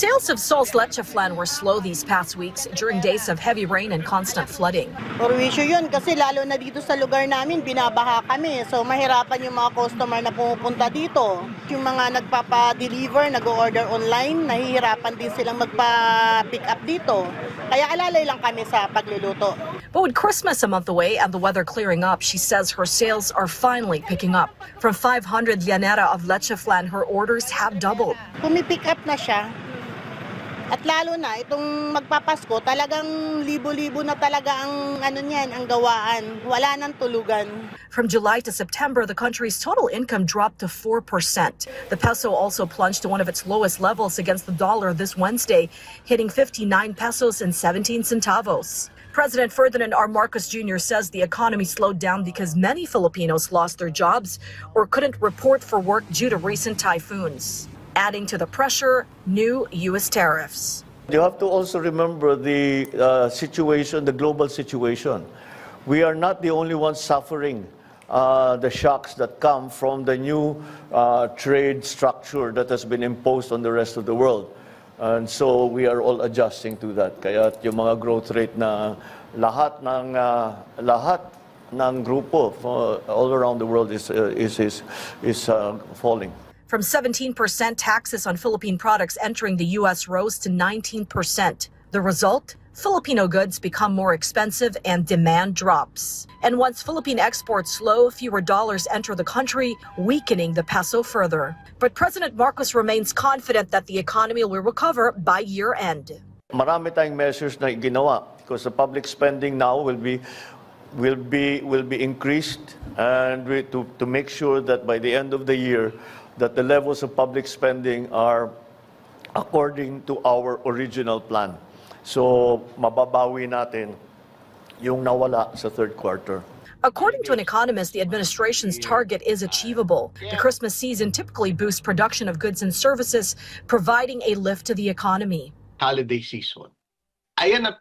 Sales of Sol's leche flan were slow these past weeks during days of heavy rain and constant flooding. Perwisyo yun kasi lalo na dito sa lugar namin, binabaha kami. So mahirapan yung mga customer na pumupunta dito. Yung mga nagpapa-deliver, nag-order online, nahihirapan din silang magpa-pick up dito. Kaya alalay lang kami sa pagluluto. But with Christmas a month away and the weather clearing up, she says her sales are finally picking up. From 500 llanera of leche flan, her orders have doubled. Pumipick up na siya. At lalo na, itong magpapasko, talagang libo-libo na talaga ang ang gawaan. Wala nang tulugan. From July to September, the country's total income dropped to 4%. The peso also plunged to one of its lowest levels against the dollar this Wednesday, hitting 59 pesos and 17 centavos. President Ferdinand R. Marcos Jr. says the economy slowed down because many Filipinos lost their jobs or couldn't report for work due to recent typhoons. Adding to the pressure, new U.S. tariffs. You have to also remember the situation, the global situation. We are not the only ones suffering the shocks that come from the new trade structure that has been imposed on the rest of the world. And so we are all adjusting to that. Kaya yung mga growth rate na lahat ng grupo all around the world is falling. From 17% taxes on Philippine products entering the U.S. rose to 19%. The result? Filipino goods become more expensive and demand drops. And once Philippine exports slow, fewer dollars enter the country, weakening the peso further. But President Marcos remains confident that the economy will recover by year-end. Marami tayong measures na ginawa because the public spending now will be increased, and to make sure that by the end of the year that the levels of public spending are according to our original plan. So, mababawi natin yung nawala sa third quarter. According to an economist, the administration's target is achievable. The Christmas season typically boosts production of goods and services, providing a lift to the economy. Holiday season. Ayan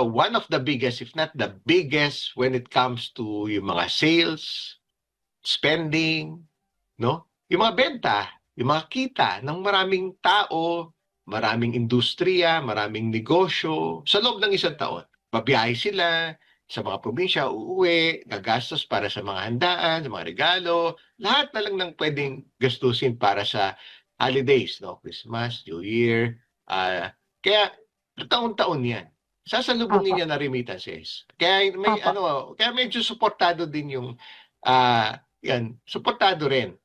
one of the biggest, if not the biggest, when it comes to yung mga sales, spending, no? Yung mga benta, yung mga kita ng maraming tao, maraming industriya, maraming negosyo sa loob ng isang taon. Babiyahe sila sa mga probinsya, uuwi, gagastos para sa mga handaan, sa mga regalo, lahat na lang ng pwedeng gastusin para sa holidays, no? Christmas, New Year. Kaya taon-taon yan. Sasalubungin niya na remittances. Kaya kaya medyo suportado din yung suportado rin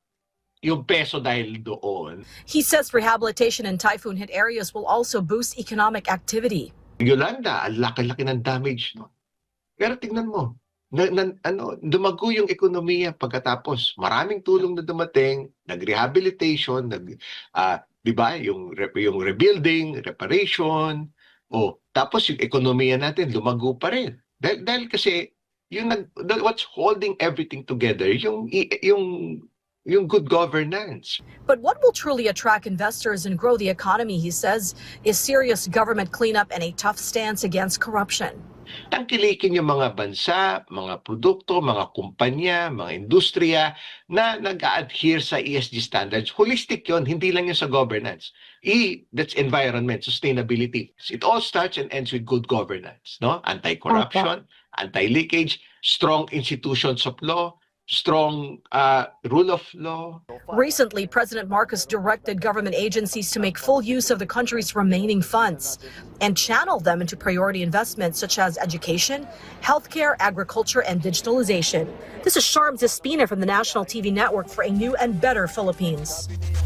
yung peso dahil doon. He says rehabilitation in typhoon-hit areas will also boost economic activity. Yolanda, ang laki-laki ng damage, no? Pero tingnan mo, dumago yung ekonomiya pagkatapos maraming tulong na dumating, nag-rehabilitation, di ba, yung rebuilding, reparation, tapos yung ekonomiya natin lumago pa rin. Dahil kasi what's holding everything together, yung good governance. But what will truly attract investors and grow the economy, he says, is serious government cleanup and a tough stance against corruption. Tangkilikin yung mga bansa, mga produkto, mga kumpanya, mga industriya na nag-a-adhere sa ESG standards. Holistic yon, hindi lang yun sa governance. That's environment, sustainability. It all starts and ends with good governance, no? Anti-corruption, anti-leakage, strong institutions of law, strong rule of law. Recently, President Marcos directed government agencies to make full use of the country's remaining funds and channel them into priority investments such as education, healthcare, agriculture, and digitalization. This is Sharm Zespina from the National TV Network for a new and better Philippines.